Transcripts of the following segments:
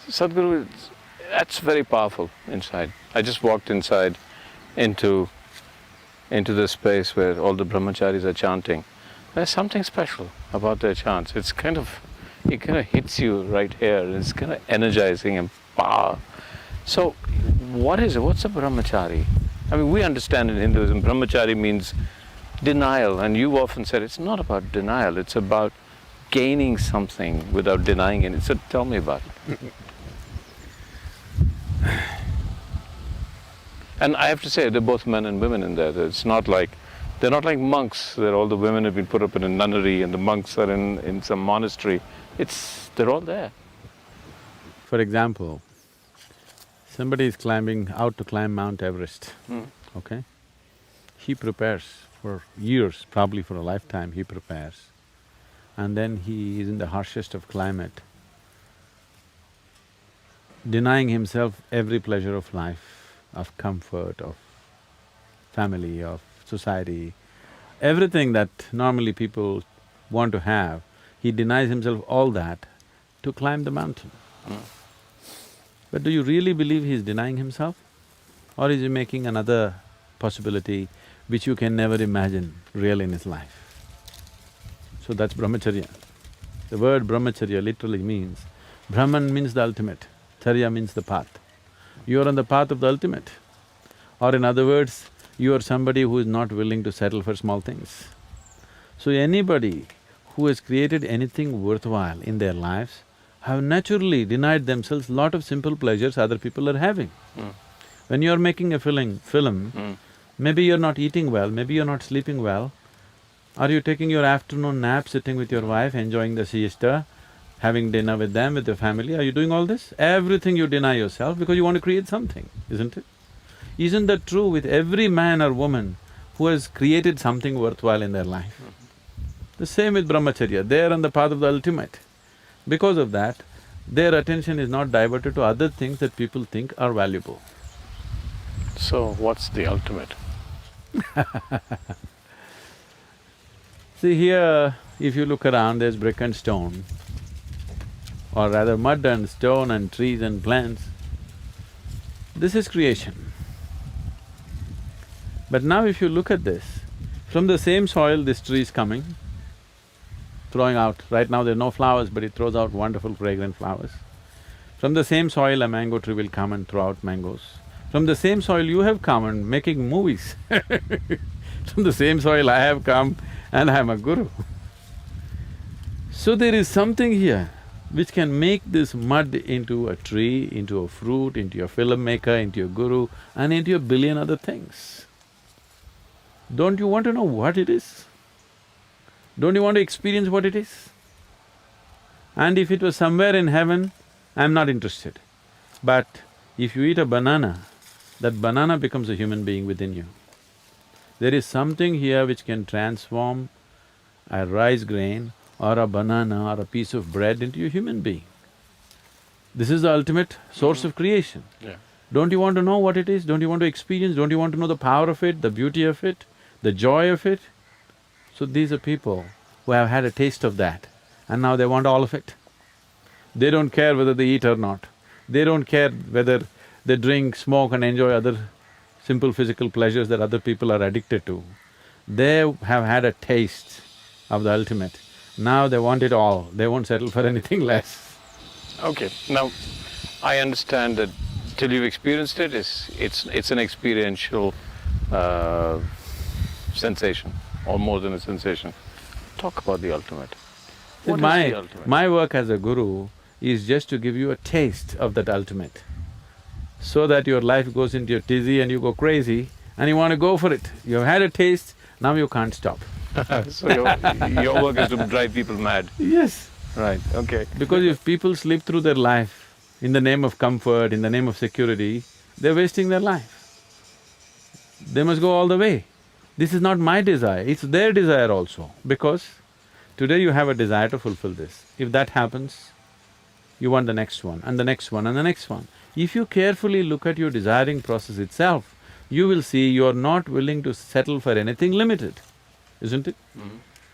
Sadhguru, that's very powerful inside. I just walked inside into the space where all the brahmacharis are chanting. There's something special about their chants. It kind of hits you right here. It's kind of energizing and power. So, what is it? What's a brahmachari? I mean, we understand in Hinduism, brahmachari means denial, and you've often said it's not about denial, it's about gaining something without denying it. So tell me about it. And I have to say, they're both men and women in there. It's not like, they're not like monks, that all the women have been put up in a nunnery and the monks are in some monastery. They're all there. For example, somebody is out to climb Mount Everest, okay? He prepares for years, probably for a lifetime he prepares. And then he is in the harshest of climate, denying himself every pleasure of life, of comfort, of family, of society, everything that normally people want to have, he denies himself all that to climb the mountain. But do you really believe he is denying himself? Or is he making another possibility which you can never imagine real in his life? So that's brahmacharya. The word brahmacharya literally means, Brahman means the ultimate, charya means the path. You are on the path of the ultimate. Or in other words, you are somebody who is not willing to settle for small things. So anybody who has created anything worthwhile in their lives have naturally denied themselves lot of simple pleasures other people are having. When you're making a film, maybe you're not eating well, maybe you're not sleeping well. Are you taking your afternoon nap, sitting with your wife, enjoying the siesta, having dinner with them, with the family? Are you doing all this? Everything you deny yourself because you want to create something, isn't it? Isn't that true with every man or woman who has created something worthwhile in their life? The same with brahmacharya, they're on the path of the ultimate. Because of that, their attention is not diverted to other things that people think are valuable. So, what's the ultimate? See here, if you look around, there's brick and stone, or rather mud and stone and trees and plants. This is creation. But now if you look at this, from the same soil this tree is coming, throwing out… right now there are no flowers, but it throws out wonderful fragrant flowers. From the same soil a mango tree will come and throw out mangoes. From the same soil you have come and making movies From the same soil I have come and I am a guru. So there is something here which can make this mud into a tree, into a fruit, into a filmmaker, into a guru and into a billion other things. Don't you want to know what it is? Don't you want to experience what it is? And if it was somewhere in heaven, I'm not interested. But if you eat a banana, that banana becomes a human being within you. There is something here which can transform a rice grain or a banana or a piece of bread into a human being. This is the ultimate source of creation. Yeah. Don't you want to know what it is? Don't you want to experience? Don't you want to know the power of it, the beauty of it, the joy of it? So these are people who have had a taste of that and now they want all of it. They don't care whether they eat or not. They don't care whether they drink, smoke and enjoy other simple physical pleasures that other people are addicted to. They have had a taste of the ultimate. Now they want it all, they won't settle for anything less. Okay, now I understand that till you've experienced it, it's an experiential sensation, or more than a sensation. Talk about the ultimate. What is the ultimate? My work as a guru is just to give you a taste of that ultimate, so that your life goes into a tizzy and you go crazy and you want to go for it. You've had a taste, now you can't stop. So your work is to drive people mad? Yes. Right, okay. Because if people slip through their life in the name of comfort, in the name of security, they're wasting their life. They must go all the way. This is not my desire, it's their desire also, because today you have a desire to fulfill this. If that happens, you want the next one and the next one and the next one. If you carefully look at your desiring process itself, you will see you are not willing to settle for anything limited, isn't it?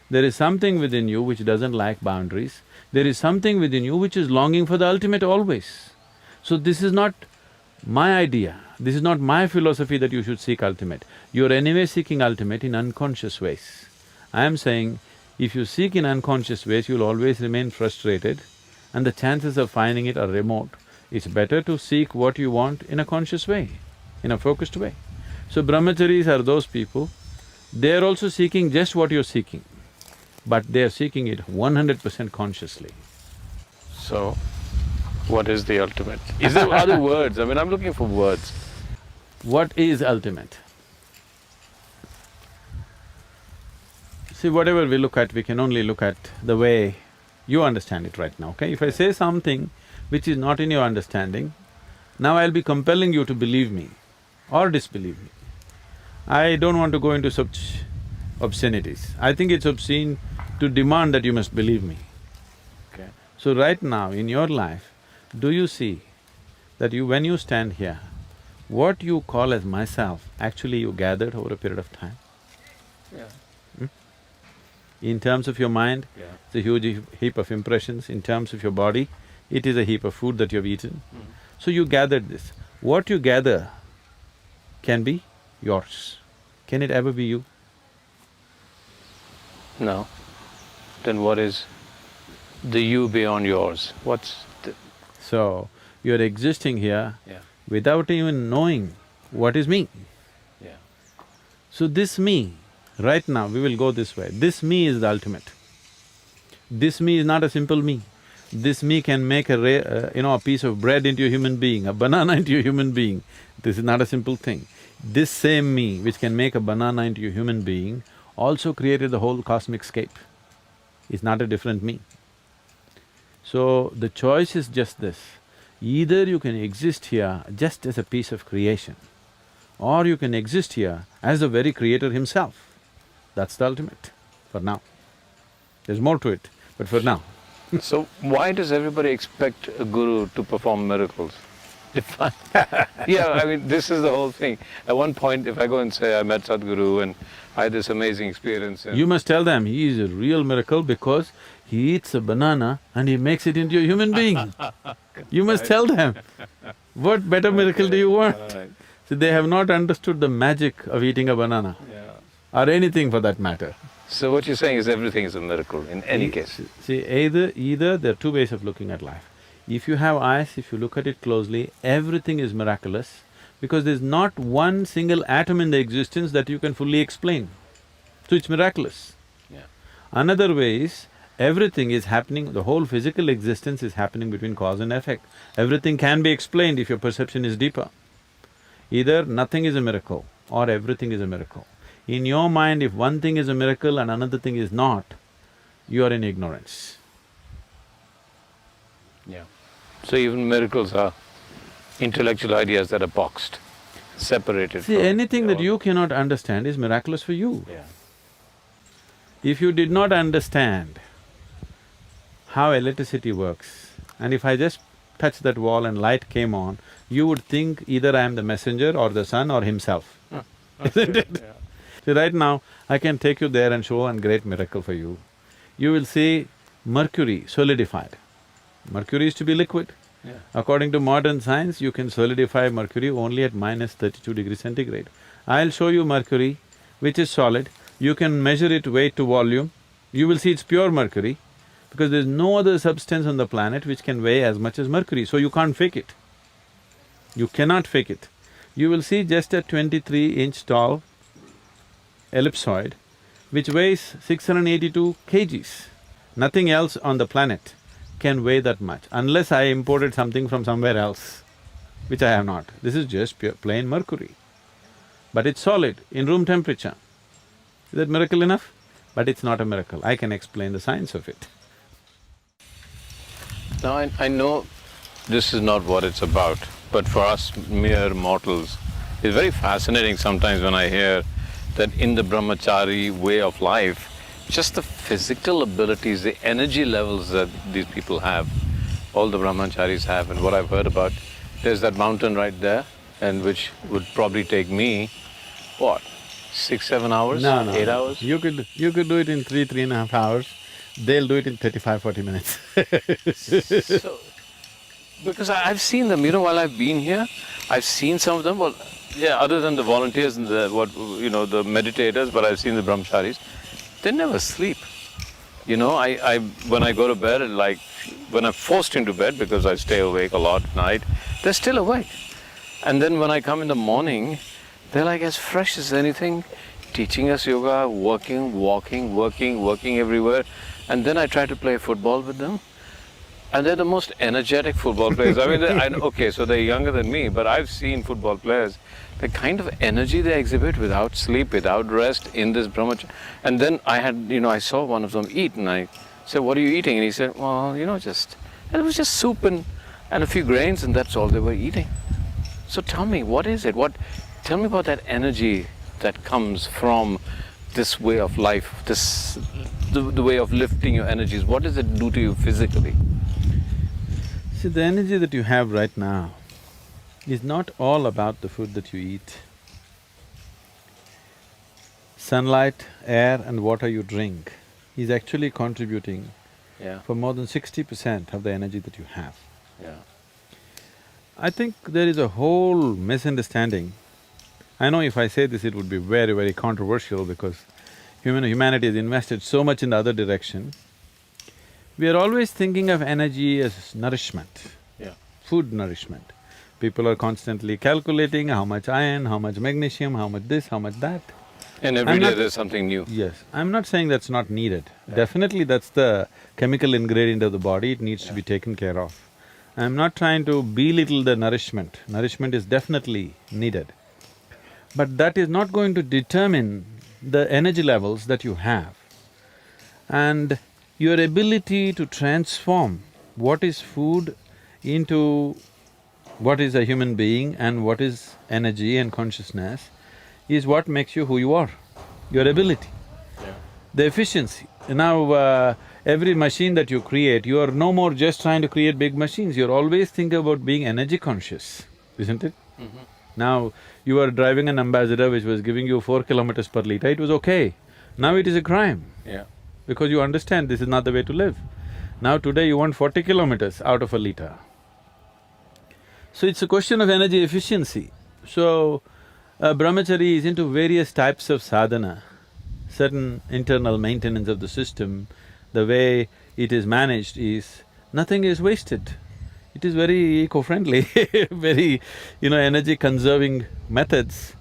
There is something within you which doesn't like boundaries. There is something within you which is longing for the ultimate always. So this is not my idea, this is not my philosophy that you should seek ultimate. You're anyway seeking ultimate in unconscious ways. I am saying, if you seek in unconscious ways, you'll always remain frustrated and the chances of finding it are remote. It's better to seek what you want in a conscious way, in a focused way. So brahmacharis are those people, they're also seeking just what you're seeking, but they're seeking it 100% consciously. So, what is the ultimate? Is there other words? I mean, I'm looking for words. What is ultimate? See, whatever we look at, we can only look at the way you understand it right now, okay? If I say something which is not in your understanding, now I'll be compelling you to believe me or disbelieve me. I don't want to go into such obscenities. I think it's obscene to demand that you must believe me. Okay. So right now in your life, do you see that when you stand here, what you call as myself, actually you gathered over a period of time? Yeah. In terms of your mind, Yeah. it's a huge heap of impressions. In terms of your body, it is a heap of food that you have eaten. So you gathered this. What you gather can be yours. Can it ever be you? No. Then what is the you beyond yours? What's the… So, you're existing here Yeah. without even knowing what is me. Yeah. So this me, right now we will go this way, this me is the ultimate. This me is not a simple me. This me can make a piece of bread into a human being, a banana into a human being. This is not a simple thing. This same me which can make a banana into a human being also created the whole cosmic scape. It's not a different me. So the choice is just this, either you can exist here just as a piece of creation, or you can exist here as the very creator himself. That's the ultimate, for now. There's more to it, but for now. So why does everybody expect a guru to perform miracles? Yeah, I mean, this is the whole thing. At one point, if I go and say I met Sadhguru and I had this amazing experience and… You must tell them he is a real miracle because he eats a banana and he makes it into a human being. You must tell them. What better miracle do you want? Right. See, they have not understood the magic of eating a banana, Yeah. or anything for that matter. So what you're saying is everything is a miracle in any case. See, either there are two ways of looking at life. If you have eyes, if you look at it closely, everything is miraculous because there's not one single atom in the existence that you can fully explain. So it's miraculous. Yeah. Another way is, everything is happening, the whole physical existence is happening between cause and effect. Everything can be explained if your perception is deeper. Either nothing is a miracle or everything is a miracle. In your mind, if one thing is a miracle and another thing is not, you are in ignorance. Yeah. So even miracles are intellectual ideas that are boxed, separated See, from… anything that you cannot understand is miraculous for you. Yeah. If you did not understand how electricity works, and if I just touched that wall and light came on, you would think either I am the messenger or the sun or himself, isn't it? Yeah. See, right now, I can take you there and show a great miracle for you. You will see mercury solidified. Mercury is to be liquid. Yeah. According to modern science, you can solidify mercury only at -32°C. I'll show you mercury, which is solid. You can measure it weight to volume. You will see it's pure mercury, because there's no other substance on the planet which can weigh as much as mercury, so you can't fake it. You cannot fake it. You will see just a 23-inch tall ellipsoid which weighs 682 kgs. Nothing else on the planet can weigh that much, unless I imported something from somewhere else, which I have not. This is just pure, plain mercury. But it's solid, in room temperature. Is that miracle enough? But it's not a miracle, I can explain the science of it. Now I know this is not what it's about, but for us mere mortals, it's very fascinating sometimes when I hear that in the brahmachari way of life, just the physical abilities, the energy levels that these people have, all the brahmacharis have, and what I've heard about, there's that mountain right there, and which would probably take me, what, 6–7 hours? No. 8 hours? You could do it in 3–3.5 hours. They'll do it in 35–40 minutes. So, Because I've seen them, while I've been here, I've seen some of them. Well, yeah, other than the volunteers and the the meditators, but I've seen the brahmacharis. They never sleep. I when I go to bed, like when I'm forced into bed because I stay awake a lot at night, they're still awake. And then when I come in the morning, they're like as fresh as anything, teaching us yoga, working, walking, working everywhere. And then I try to play football with them. And they're the most energetic football players. I mean, okay, so they're younger than me, but I've seen football players, the kind of energy they exhibit without sleep, without rest in this brahmacharya. And then I saw one of them eat, and I said, "What are you eating?" And he said, "Well, and it was just soup and a few grains, and that's all they were eating." So tell me, what is it? Tell me about that energy that comes from this way of life, the way of lifting your energies. What does it do to you physically? See, the energy that you have right now is not all about the food that you eat. Sunlight, air and water you drink is actually contributing for more than 60% of the energy that you have. Yeah. I think there is a whole misunderstanding. I know if I say this, it would be very, very controversial because humanity has invested so much in the other direction. We are always thinking of energy as nourishment, food nourishment. People are constantly calculating how much iron, how much magnesium, how much this, how much that. And every day there's something new. Yes, I'm not saying that's not needed. Definitely that's the chemical ingredient of the body, it needs to be taken care of. I'm not trying to belittle the nourishment. Nourishment is definitely needed. But that is not going to determine the energy levels that you have. And your ability to transform what is food into what is a human being and what is energy and consciousness is what makes you who you are, your ability, the efficiency. Now, every machine that you create, you are no more just trying to create big machines, you're always thinking about being energy conscious, isn't it? Now, you are driving an Ambassador which was giving you 4 kilometers per liter, it was okay. Now it is a crime. Because you understand this is not the way to live. Now today you want 40 kilometers out of a liter. So it's a question of energy efficiency. So, brahmachari is into various types of sadhana, certain internal maintenance of the system. The way it is managed is, nothing is wasted. It is very eco-friendly, very, energy-conserving methods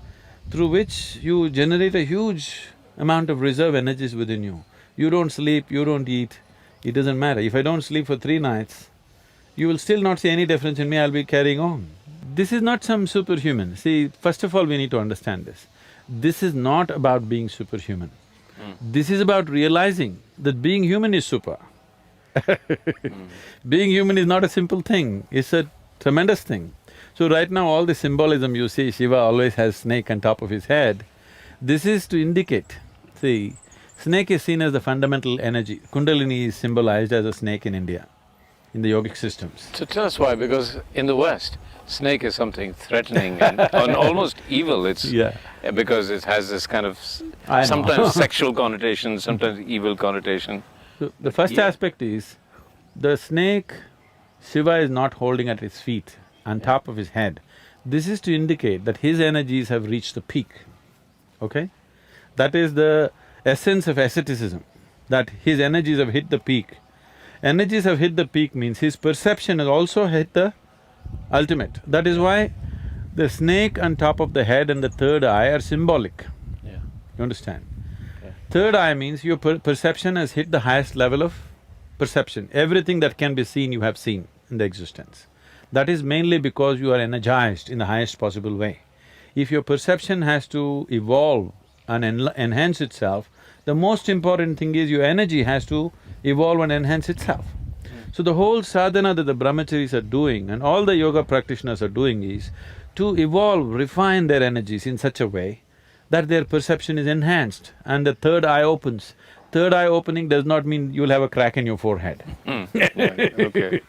through which you generate a huge amount of reserve energies within you. You don't sleep, you don't eat, it doesn't matter. If I don't sleep for 3 nights, you will still not see any difference in me, I'll be carrying on. This is not some superhuman. See, first of all, we need to understand this. This is not about being superhuman. This is about realizing that being human is super. Being human is not a simple thing, it's a tremendous thing. So right now all the symbolism you see, Shiva always has snake on top of his head, this is to indicate, see, snake is seen as the fundamental energy. Kundalini is symbolized as a snake in India, in the yogic systems. So tell us why, because in the West, snake is something threatening and almost evil. It's because it has this kind of sometimes sexual connotation, sometimes evil connotation. So the first aspect is, the snake, Shiva is not holding at his feet, on top of his head. This is to indicate that his energies have reached the peak, okay? That is the essence of asceticism, that his energies have hit the peak. Energies have hit the peak means his perception has also hit the ultimate. That is why the snake on top of the head and the third eye are symbolic. You understand? Third eye means your perception has hit the highest level of perception. Everything that can be seen, you have seen in the existence. That is mainly because you are energized in the highest possible way. If your perception has to evolve and enhance itself, the most important thing is your energy has to evolve and enhance itself. So the whole sadhana that the brahmacharis are doing and all the yoga practitioners are doing is to evolve, refine their energies in such a way that their perception is enhanced and the third eye opens. Third eye opening does not mean you'll have a crack in your forehead. Okay.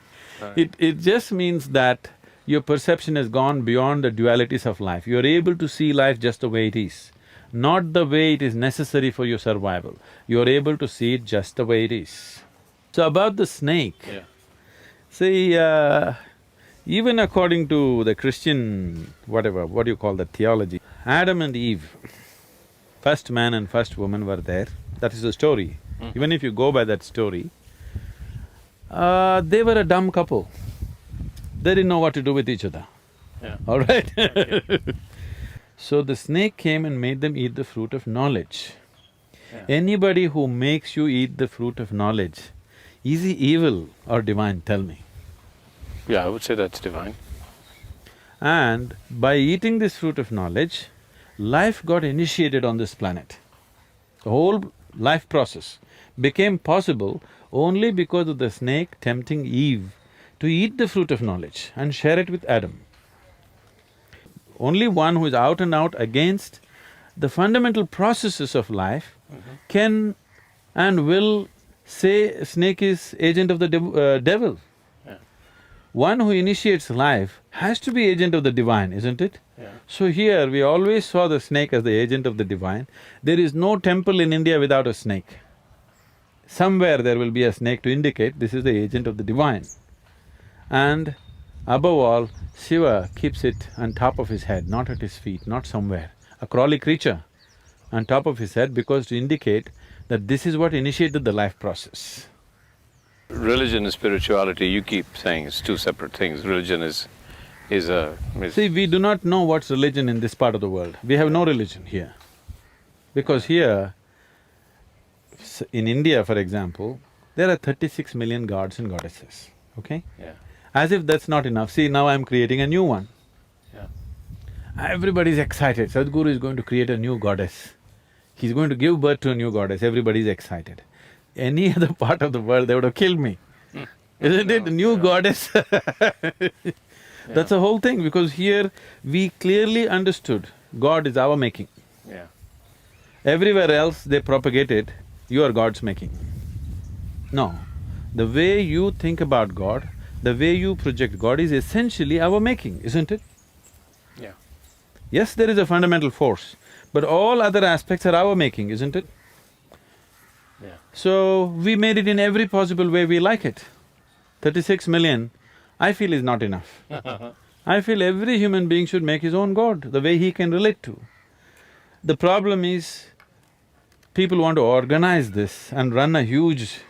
It just means that your perception has gone beyond the dualities of life. You're able to see life just the way it is, not the way it is necessary for your survival. You're able to see it just the way it is. So about the snake, see, Even according to the Christian, whatever, what do you call that theology, Adam and Eve, first man and first woman were there, that is the story. Even if you go by that story, they were a dumb couple. They didn't know what to do with each other. Yeah. All right? Okay. So the snake came and made them eat the fruit of knowledge. Yeah. Anybody who makes you eat the fruit of knowledge, is he evil or divine, tell me? Yeah, I would say that's divine. And by eating this fruit of knowledge, life got initiated on this planet. The whole life process became possible only because of the snake tempting Eve to eat the fruit of knowledge and share it with Adam. Only one who is out and out against the fundamental processes of life can and will say snake is agent of the devil. Yeah. One who initiates life has to be agent of the divine, isn't it? Yeah. So here we always saw the snake as the agent of the divine. There is no temple in India without a snake. Somewhere there will be a snake to indicate this is the agent of the divine. And above all, Shiva keeps it on top of his head, not at his feet, not somewhere. A crawly creature on top of his head because to indicate that this is what initiated the life process. Religion and spirituality, you keep saying it's two separate things. Religion is See, we do not know what's religion in this part of the world. We have no religion here. Because here, in India, for example, there are 36 million gods and goddesses, okay? Yeah. As if that's not enough, see, now I'm creating a new one. Yeah. Everybody's excited, Sadhguru is going to create a new goddess. He's going to give birth to a new goddess, everybody's excited. Any other part of the world, they would have killed me. Isn't it? New goddess That's the whole thing, because here we clearly understood God is our making. Yeah. Everywhere else they propagated, you are God's making. No, the way you think about God, the way you project God is essentially our making, isn't it? Yeah. Yes, there is a fundamental force, but all other aspects are our making, isn't it? Yeah. So, we made it in every possible way we like it. 36 million, I feel is not enough. I feel every human being should make his own God, the way he can relate to. The problem is, people want to organize this and run a huge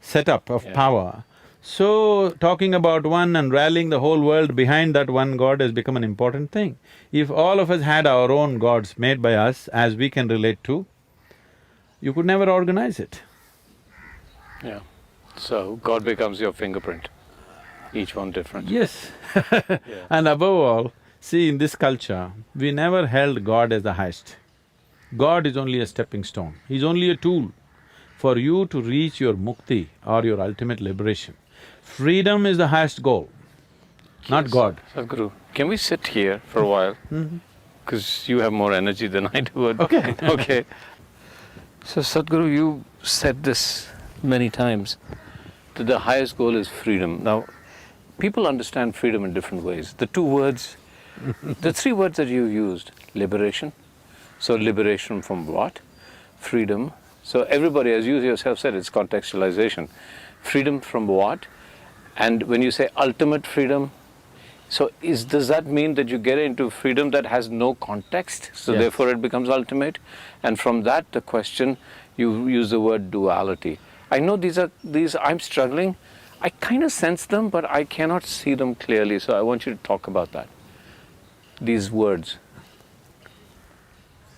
setup of power. So, talking about one and rallying the whole world behind that one God has become an important thing. If all of us had our own gods made by us as we can relate to, you could never organize it. Yeah. So God becomes your fingerprint, each one different. Yes. Yeah. And above all, see, in this culture, we never held God as the highest. God is only a stepping stone, He's only a tool for you to reach your mukti or your ultimate liberation. Freedom is the highest goal, not God. Sadhguru, can we sit here for a while? Because you have more energy than I do. Okay. Okay. So Sadhguru, you said this many times, that the highest goal is freedom. Now, people understand freedom in different ways. The two words, the three words that you used, liberation. So liberation from what? Freedom. So everybody, as you yourself said, it's contextualization. Freedom from what? And when you say ultimate freedom, so does that mean that you get into freedom that has no context, so Yes. therefore it becomes ultimate? And from that, the question, you use the word duality. I know I'm struggling, I kind of sense them, but I cannot see them clearly, so I want you to talk about that, these words.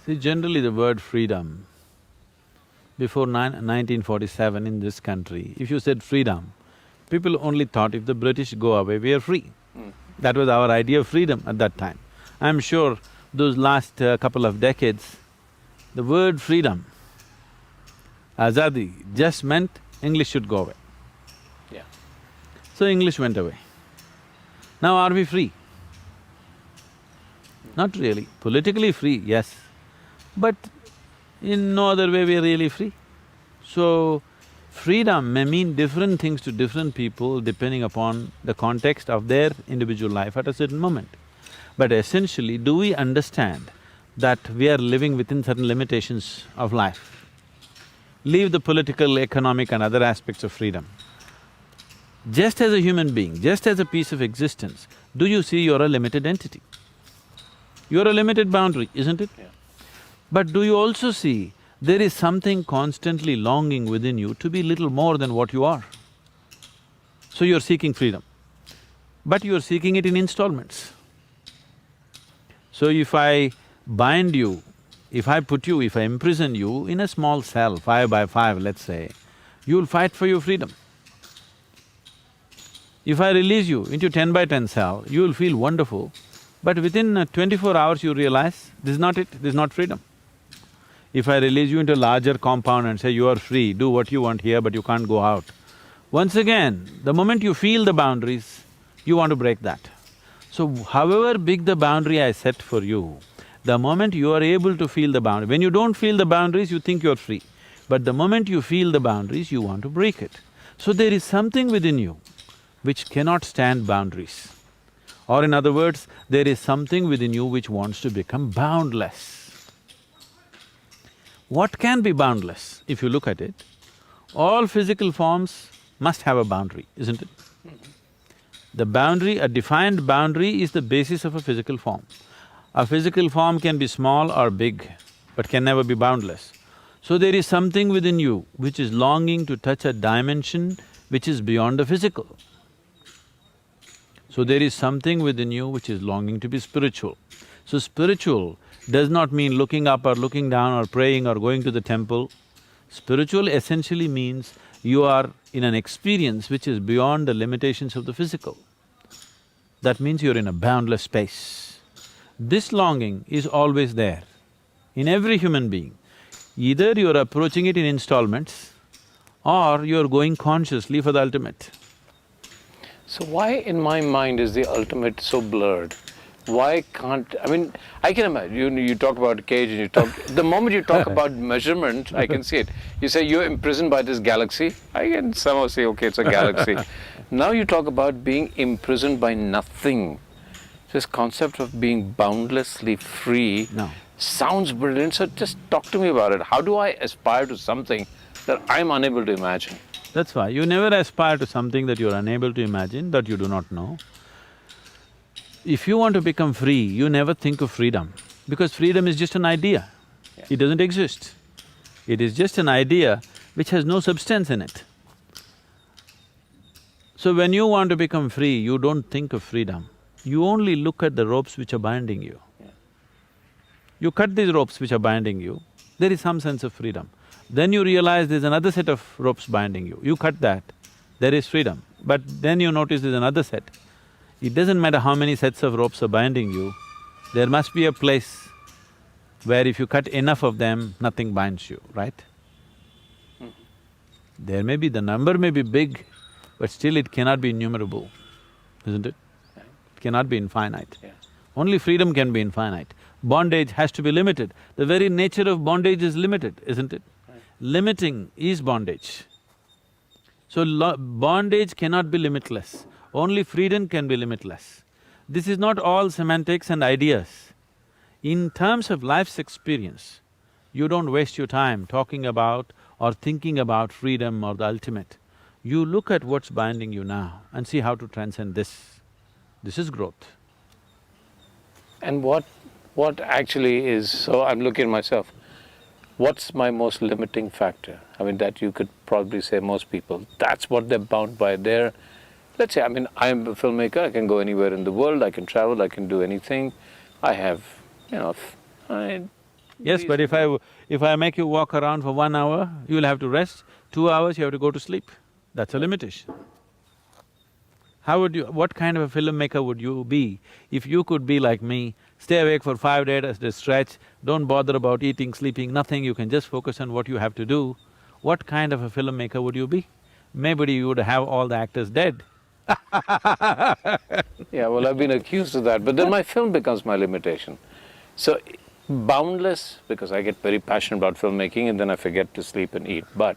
See, generally the word freedom, before 1947 in this country, if you said freedom, people only thought if the British go away, we are free. That was our idea of freedom at that time. I'm sure those last couple of decades, the word freedom, azadi, just meant English should go away. Yeah. So English went away. Now are we free? Not really. Politically free, yes, but in no other way we are really free. So, freedom may mean different things to different people depending upon the context of their individual life at a certain moment. But essentially, do we understand that we are living within certain limitations of life? Leave the political, economic and other aspects of freedom. Just as a human being, just as a piece of existence, do you see you're a limited entity? You're a limited boundary, isn't it? Yeah. But do you also see there is something constantly longing within you to be little more than what you are? So you're seeking freedom, but you're seeking it in installments. So if I bind you, if I put you, if I imprison you in a small cell, 5 by 5, let's say, you'll fight for your freedom. If I release you into 10 by 10 cell, you'll feel wonderful, but within 24 hours you realize, this is not it, this is not freedom. If I release you into a larger compound and say, you are free, do what you want here but you can't go out, once again, the moment you feel the boundaries, you want to break that. So however big the boundary I set for you, the moment you are able to feel the boundary, when you don't feel the boundaries, you think you're free. But the moment you feel the boundaries, you want to break it. So there is something within you which cannot stand boundaries. Or in other words, there is something within you which wants to become boundless. What can be boundless? If you look at it, all physical forms must have a boundary, isn't it? The boundary, a defined boundary is the basis of a physical form. A physical form can be small or big, but can never be boundless. So there is something within you which is longing to touch a dimension which is beyond the physical. So there is something within you which is longing to be spiritual. So spiritual does not mean looking up or looking down or praying or going to the temple. Spiritual essentially means you are in an experience which is beyond the limitations of the physical. That means you're in a boundless space. This longing is always there in every human being. Either you're approaching it in installments or you're going consciously for the ultimate. So why in my mind is the ultimate so blurred? Why can't… I mean, I can imagine, you talk about a cage and you talk… the moment you talk about measurement, I can see it. You say you're imprisoned by this galaxy, I can somehow say, okay, it's a galaxy. Now you talk about being imprisoned by nothing. This concept of being boundlessly free sounds brilliant, so just talk to me about it. How do I aspire to something that I'm unable to imagine? That's why you never aspire to something that you're unable to imagine, that you do not know. If you want to become free, you never think of freedom, because freedom is just an idea. Yeah. It doesn't exist. It is just an idea which has no substance in it. So when you want to become free, you don't think of freedom. You only look at the ropes which are binding you. Yeah. You cut these ropes which are binding you, there is some sense of freedom. Then you realize there's another set of ropes binding you. You cut that, there is freedom. But then you notice there's another set. It doesn't matter how many sets of ropes are binding you, there must be a place where if you cut enough of them, nothing binds you, right? There may be… the number may be big, but still it cannot be innumerable, isn't it? It cannot be infinite. Yeah. Only freedom can be infinite. Bondage has to be limited. The very nature of bondage is limited, isn't it? Limiting is bondage. So bondage cannot be limitless, only freedom can be limitless. This is not all semantics and ideas. In terms of life's experience, you don't waste your time talking about or thinking about freedom or the ultimate. You look at what's binding you now and see how to transcend this. This is growth. And what actually is… so I'm looking at myself, what's my most limiting factor? I mean, that you could probably say most people, that's what they're bound by. They're… let's say, I mean, I'm a filmmaker, I can go anywhere in the world, I can travel, I can do anything. I have, Yes, but if I make you walk around for 1 hour, you'll have to rest. 2 hours, you have to go to sleep. That's a limitation. How would you… what kind of a filmmaker would you be if you could be like me, stay awake for 5 days at a stretch, don't bother about eating, sleeping, nothing, you can just focus on what you have to do? What kind of a filmmaker would you be? Maybe you would have all the actors dead. Yeah, well, I've been accused of that, but then my film becomes my limitation. So, boundless, because I get very passionate about filmmaking and then I forget to sleep and eat, but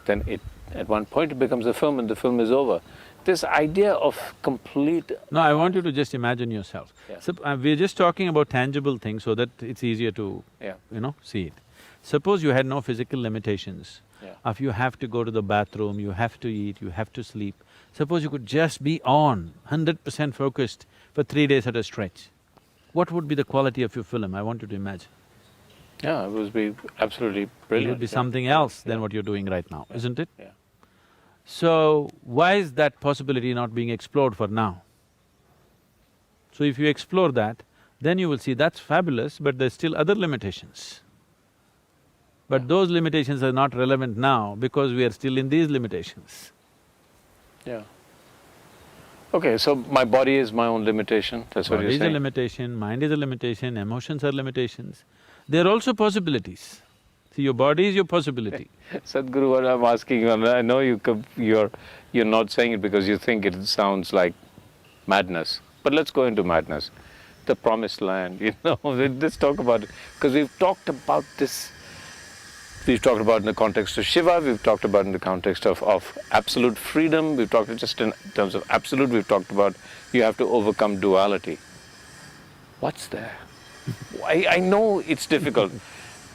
then at one point it becomes a film and the film is over. This idea of complete… No, I want you to just imagine yourself. Yeah. So, we're just talking about tangible things so that it's easier to, see it. Suppose you had no physical limitations. Yeah. If you have to go to the bathroom, you have to eat, you have to sleep. suppose you could just be on, 100% focused for 3 days at a stretch, what would be the quality of your film? I want you to imagine. Yeah, it would be absolutely It brilliant. would be yeah. something else than Yeah. what you're doing right now, isn't it? Yeah. So, why is that possibility not being explored for now? So if you explore that, then you will see that's fabulous, but there's still other limitations. But those limitations are not relevant now because we are still in these limitations. Yeah. Okay, so my body is my own limitation, that's what Body you're is a saying? limitation, mind is a limitation, emotions are limitations. They're also possibilities. See, your body is your possibility. Sadhguru, what I'm asking you, and I know you're not saying it because you think it sounds like madness, but let's go into madness. The promised land, let's talk about it, because we've talked about this. We've talked about in the context of Shiva, we've talked about in the context of absolute freedom, we've talked just in terms of absolute, we've talked about you have to overcome duality. What's there? I know it's difficult,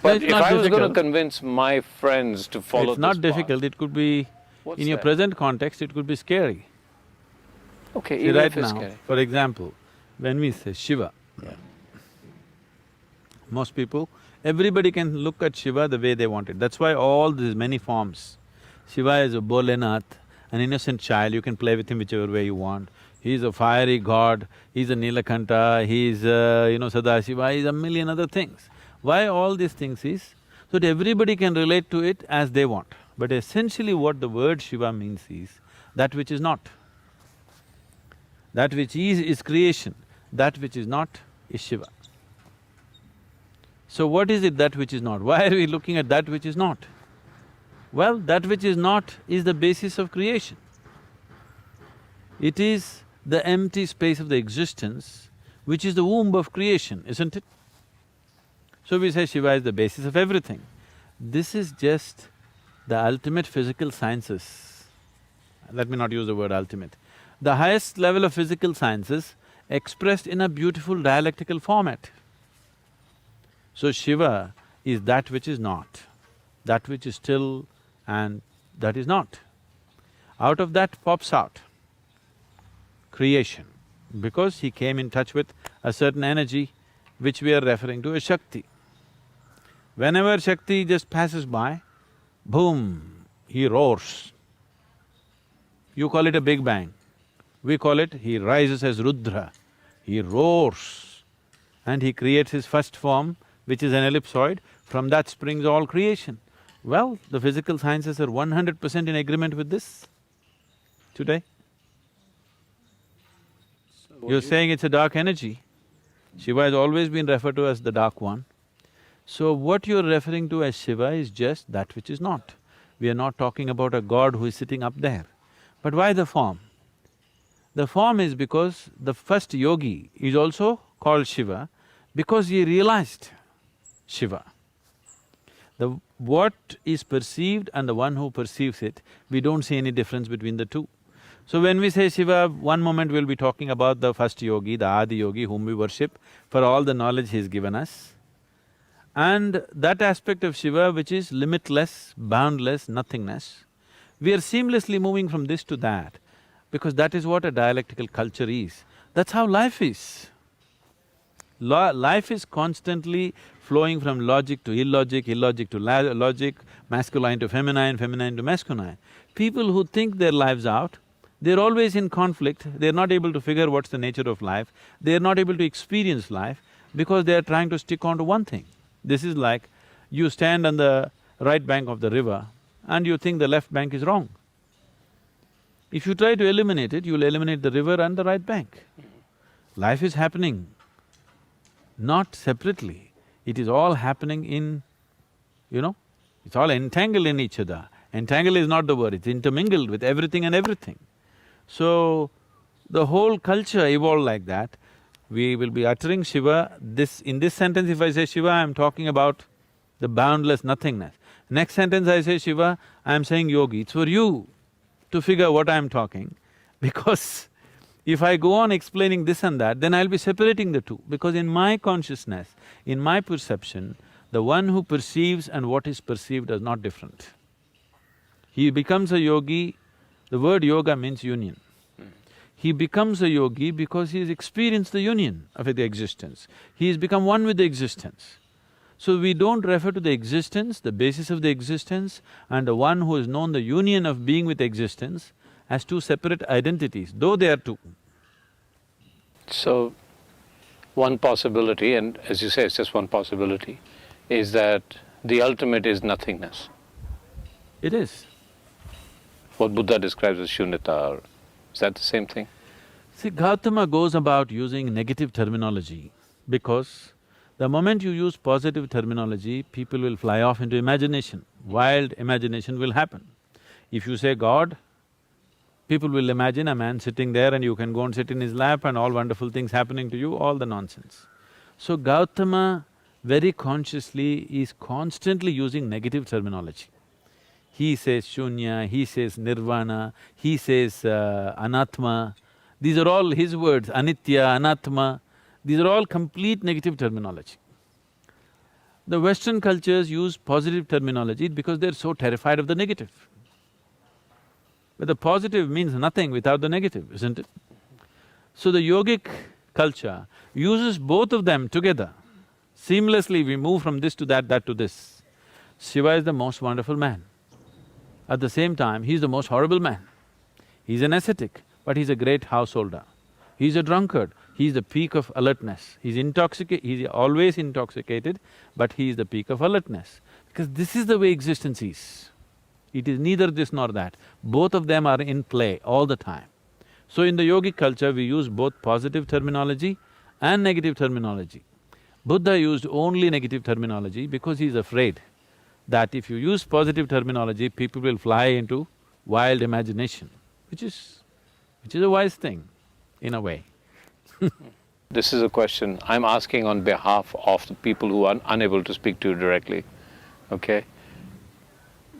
but it's if not I was going to difficult. convince my friends to follow It's not this path, difficult, it could be… what's in your there? present context, it could be scary. Okay, See, even right if it's now, scary. for example, when we say Shiva, Yeah. most people, everybody can look at Shiva the way they want it. That's why all these many forms. Shiva is a Bholenath, an innocent child, you can play with him whichever way you want. He's a fiery god, he's a Nilakanta, he's Sadashiva, he's a million other things. Why all these things is, so that everybody can relate to it as they want. But essentially what the word Shiva means is, that which is not. That which is creation, that which is not is Shiva. So what is it that which is not? Why are we looking at that which is not? Well, that which is not is the basis of creation. It is the empty space of the existence which is the womb of creation, isn't it? So we say Shiva is the basis of everything. This is just the ultimate physical sciences. Let me not use the word ultimate. The highest level of physical sciences expressed in a beautiful dialectical format. So Shiva is that which is not, that which is still and that is not. Out of that pops out creation, because he came in touch with a certain energy which we are referring to as Shakti. Whenever Shakti just passes by, boom, he roars. You call it a big bang, we call it he rises as Rudra, he roars and he creates his first form, which is an ellipsoid, from that springs all creation. Well, the physical sciences are 100% in agreement with this today. You're saying it's a dark energy. Shiva has always been referred to as the dark one. So what you're referring to as Shiva is just that which is not. We are not talking about a god who is sitting up there. But why the form? The form is because the first yogi is also called Shiva because he realized Shiva. What is perceived and the one who perceives it, we don't see any difference between the two. So when we say Shiva, one moment we'll be talking about the first yogi, the Adi yogi whom we worship for all the knowledge he's given us. And that aspect of Shiva which is limitless, boundless, nothingness, we are seamlessly moving from this to that because that is what a dialectical culture is. That's how life is. Life is constantly flowing from logic to illogic, illogic to logic, masculine to feminine, feminine to masculine. People who think their lives out, they're always in conflict, they're not able to figure what's the nature of life, they're not able to experience life because they're trying to stick on to one thing. This is like you stand on the right bank of the river and you think the left bank is wrong. If you try to eliminate it, you'll eliminate the river and the right bank. Life is happening not separately, it is all happening in, it's all entangled in each other. Entangled is not the word, it's intermingled with everything and everything. So, the whole culture evolved like that. We will be uttering Shiva, in this sentence if I say Shiva, I'm talking about the boundless nothingness. Next sentence I say Shiva, I'm saying yogi. It's for you to figure what I'm talking, because if I go on explaining this and that, then I'll be separating the two, because in my consciousness, in my perception, the one who perceives and what is perceived are not different. He becomes a yogi The word yoga means union. He becomes a yogi because he has experienced the union of the existence. He has become one with the existence. So we don't refer to the existence, the basis of the existence, and the one who has known the union of being with existence as two separate identities, though they are two. So, one possibility, and as you say, it's just one possibility, is that the ultimate is nothingness. It is. What Buddha describes as shunyata, or is that the same thing? See, Gautama goes about using negative terminology because the moment you use positive terminology, people will fly off into imagination. Wild imagination will happen. If you say God, people will imagine a man sitting there and you can go and sit in his lap and all wonderful things happening to you, all the nonsense. So Gautama very consciously is constantly using negative terminology. He says shunya, he says nirvana, he says anatma. These are all his words, anitya, anatma. These are all complete negative terminology. The Western cultures use positive terminology because they're so terrified of the negative. But the positive means nothing without the negative, isn't it? So the yogic culture uses both of them together. Seamlessly we move from this to that to this. Shiva is the most wonderful man. At the same time, he's the most horrible man. He's an ascetic, but he's a great householder. He's a drunkard, he's the peak of alertness. He's always intoxicated, but he is the peak of alertness. Because this is the way existence is. It is neither this nor that. Both of them are in play all the time. So in the yogic culture, we use both positive terminology and negative terminology. Buddha used only negative terminology because he's afraid that if you use positive terminology, people will fly into wild imagination, which is a wise thing, in a way. This is a question I'm asking on behalf of the people who are unable to speak to you directly, okay?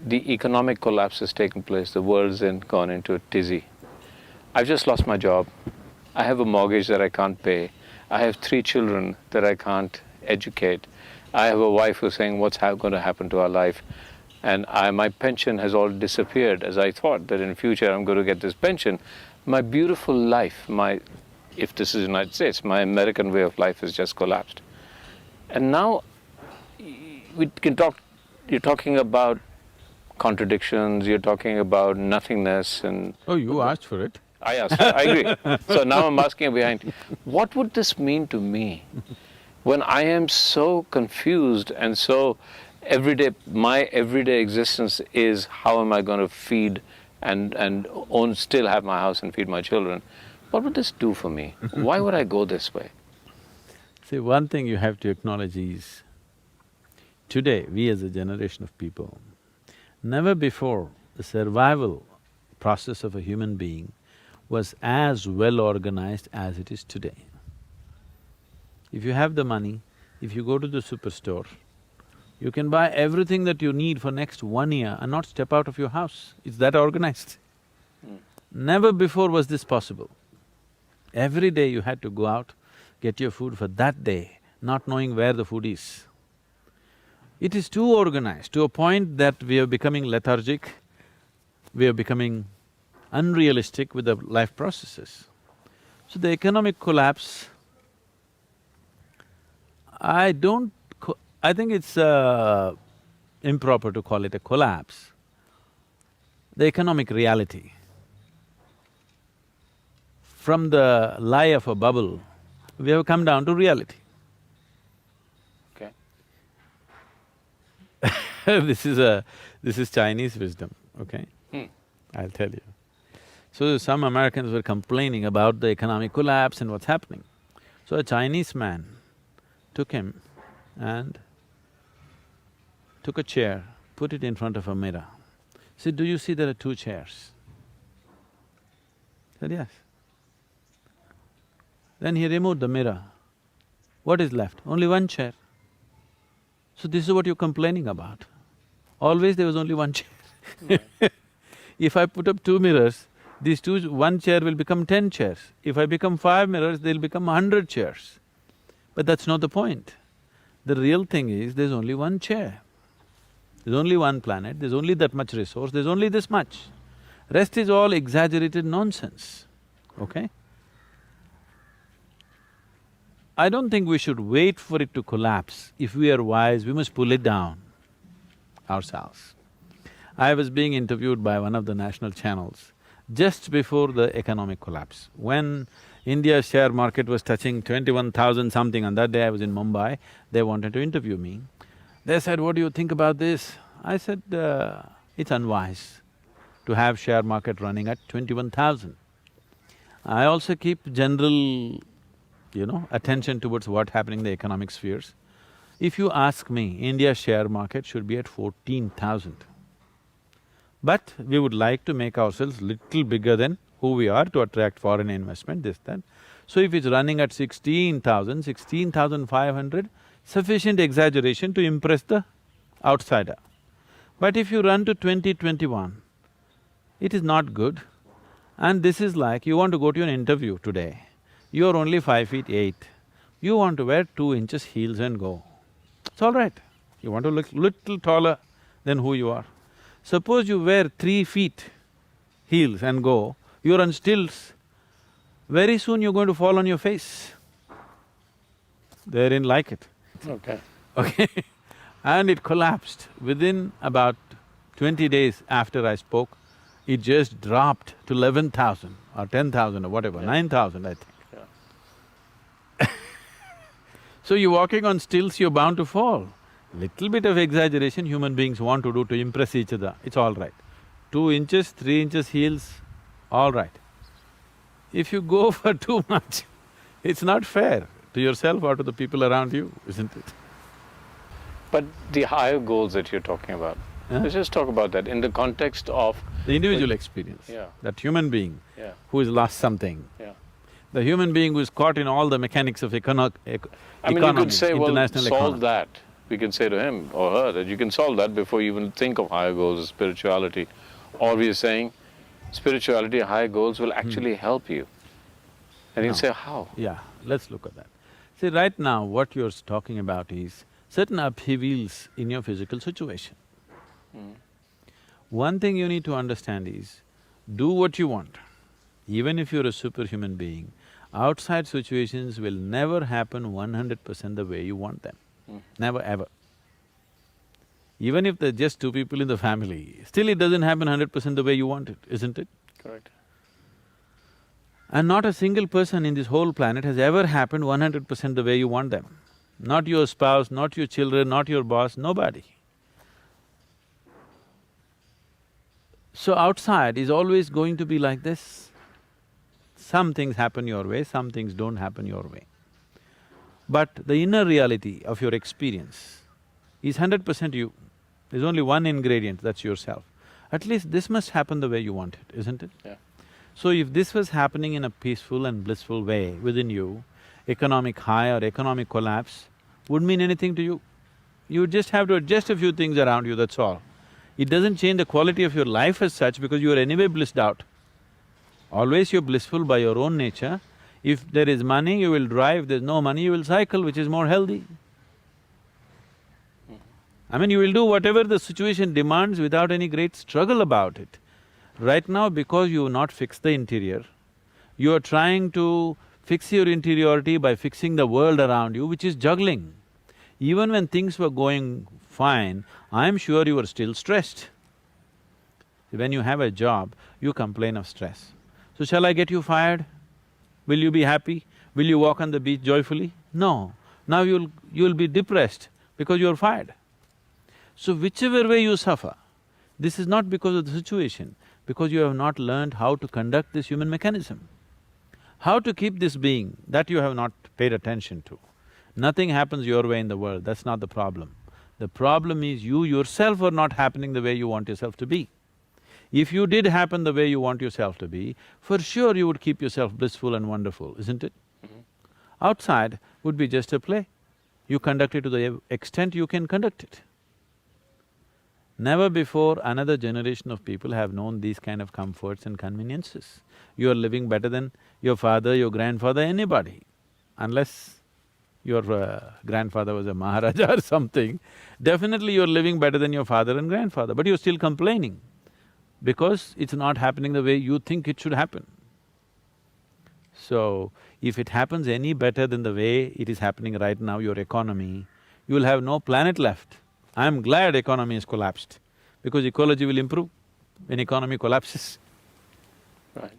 The economic collapse has taken place, the world's gone into a tizzy. I've just lost my job, I have a mortgage that I can't pay, I have 3 children that I can't educate, I have a wife who's saying, what's going to happen to our life? And my pension has all disappeared, as I thought that in future I'm going to get this pension. My beautiful life, if this is the United States, my American way of life has just collapsed. And now we can talk, you're talking about contradictions, you're talking about nothingness and… Oh, you asked for it. I asked, I agree. So now I'm asking behind, what would this mean to me when I am so confused and so my everyday existence is how am I going to feed and still have my house and feed my children? What would this do for me? Why would I go this way? See, one thing you have to acknowledge is, today, we as a generation of people, never before the survival process of a human being was as well organized as it is today. If you have the money, if you go to the superstore, you can buy everything that you need for next 1 year and not step out of your house. It's that organized. Never before was this possible. Every day you had to go out, get your food for that day, not knowing where the food is. It is too organized to a point that we are becoming lethargic, we are becoming unrealistic with the life processes. So the economic collapse, I think it's improper to call it a collapse. The economic reality. From the lie of a bubble, we have come down to reality. Okay. This is Chinese wisdom, okay? I'll tell you. So some Americans were complaining about the economic collapse and what's happening. So a Chinese man took him and took a chair, put it in front of a mirror. Said, do you see there are 2 chairs? Said, yes. Then he removed the mirror. What is left? Only 1 chair. So this is what you're complaining about. Always there was only 1 chair. If I put up 2 mirrors, these 1 chair will become 10 chairs. If I become 5 mirrors, they'll become 100 chairs. But that's not the point. The real thing is, there's only 1 chair. There's only 1 planet, there's only that much resource, there's only this much. Rest is all exaggerated nonsense, okay? I don't think we should wait for it to collapse. If we are wise, we must pull it down ourselves. I was being interviewed by one of the national channels just before the economic collapse. When India's share market was touching 21,000 something, on that day I was in Mumbai, they wanted to interview me. They said, "What do you think about this?" I said, "It's unwise to have share market running at 21,000. I also keep general, attention towards what's happening in the economic spheres. If you ask me, India's share market should be at 14,000. But we would like to make ourselves little bigger than who we are to attract foreign investment, this, that. So if it's running at 16,000, 16,500, sufficient exaggeration to impress the outsider. But if you run to 20, 21, it is not good. And this is like, you want to go to an interview today, you are only 5'8", you want to wear 2 inches heels and go. It's all right. You want to look little taller than who you are. Suppose you wear 3 feet heels and go, you're on stilts, very soon you're going to fall on your face. They didn't like it. Okay. Okay? And it collapsed. Within about 20 days after I spoke, it just dropped to 11,000 or 10,000 or whatever, 9,000 I think. Yeah. So you're walking on stilts, you're bound to fall. Little bit of exaggeration human beings want to do to impress each other, it's all right. 2 inches, 3 inches heels, all right. If you go for too much, it's not fair to yourself or to the people around you, isn't it? But the higher goals that you're talking about, let's just talk about that in the context of… The individual experience, Yeah. that human being Yeah, who has lost something, yeah. the human being who is caught in all the mechanics of I mean, you economy, could say, well, international solve economy. that. We can say to him or her that you can solve that before you even think of higher goals of spirituality. Or we are saying, spirituality, higher goals will actually help you. And he'll say, how? Yeah, let's look at that. See, right now what you're talking about is certain upheavals in your physical situation. One thing you need to understand is, do what you want. Even if you're a superhuman being, outside situations will never happen 100% the way you want them. Never ever. Even if there's just 2 people in the family, still it doesn't happen 100% the way you want it, isn't it? Correct. And not a single person in this whole planet has ever happened 100% the way you want them. Not your spouse, not your children, not your boss, nobody. So outside is always going to be like this. Some things happen your way, some things don't happen your way. But the inner reality of your experience is 100% you. There's only one ingredient, that's yourself. At least this must happen the way you want it, isn't it? Yeah. So if this was happening in a peaceful and blissful way within you, economic high or economic collapse wouldn't mean anything to you. You just have to adjust a few things around you, that's all. It doesn't change the quality of your life as such because you are anyway blissed out. Always you're blissful by your own nature. If there is money, you will drive, if there's no money, you will cycle, which is more healthy. I mean, you will do whatever the situation demands without any great struggle about it. Right now, because you have not fixed the interior, you are trying to fix your interiority by fixing the world around you, which is juggling. Even when things were going fine, I'm sure you were still stressed. When you have a job, you complain of stress. So shall I get you fired? Will you be happy? Will you walk on the beach joyfully? No. Now you'll be depressed because you're fired. So whichever way you suffer, this is not because of the situation, because you have not learned how to conduct this human mechanism. How to keep this being, that you have not paid attention to. Nothing happens your way in the world, that's not the problem. The problem is you yourself are not happening the way you want yourself to be. If you did happen the way you want yourself to be, for sure you would keep yourself blissful and wonderful, isn't it? Outside would be just a play. You conduct it to the extent you can conduct it. Never before another generation of people have known these kind of comforts and conveniences. You are living better than your father, your grandfather, anybody. Unless your grandfather was a Maharaja or something, definitely you're living better than your father and grandfather, but you're still complaining. because it's not happening the way you think it should happen. So, if it happens any better than the way it is happening right now, your economy, you will have no planet left. I'm glad economy has collapsed, because ecology will improve when economy collapses. Right.